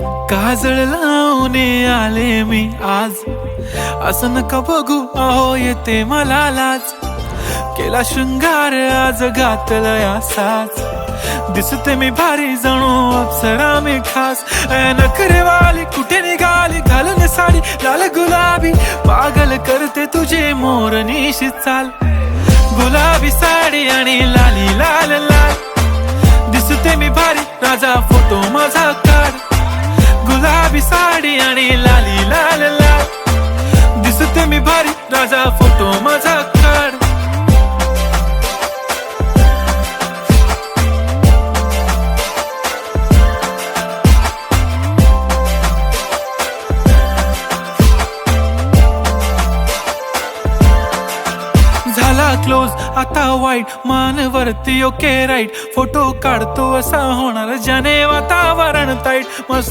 काजळ लावून आले मी आज, असं नका बघू अहो येते मला लाज. केला शृंगार आज घातला असाच, दिसते मी भारी जणू अप्सरा मी खास. नखरेवाली कुठे निघाली घालून साडी लाल गुलाबी, पागल करते तुझे मोरनीशी चाल. गुलाबी साडी आणि लाली लाल लाल, दिसते मी भारी राजा फोटो माझा काढ. गुलाबी साडी आणि लाली लाल लाल, दिसते मी भारी राजा फोटो माझा काढ. झाला क्लोज आता वाईट, मान वरती ओके राईट. फोटो काढतो असा होणार ज्याने वातावरण ताईट. मस्त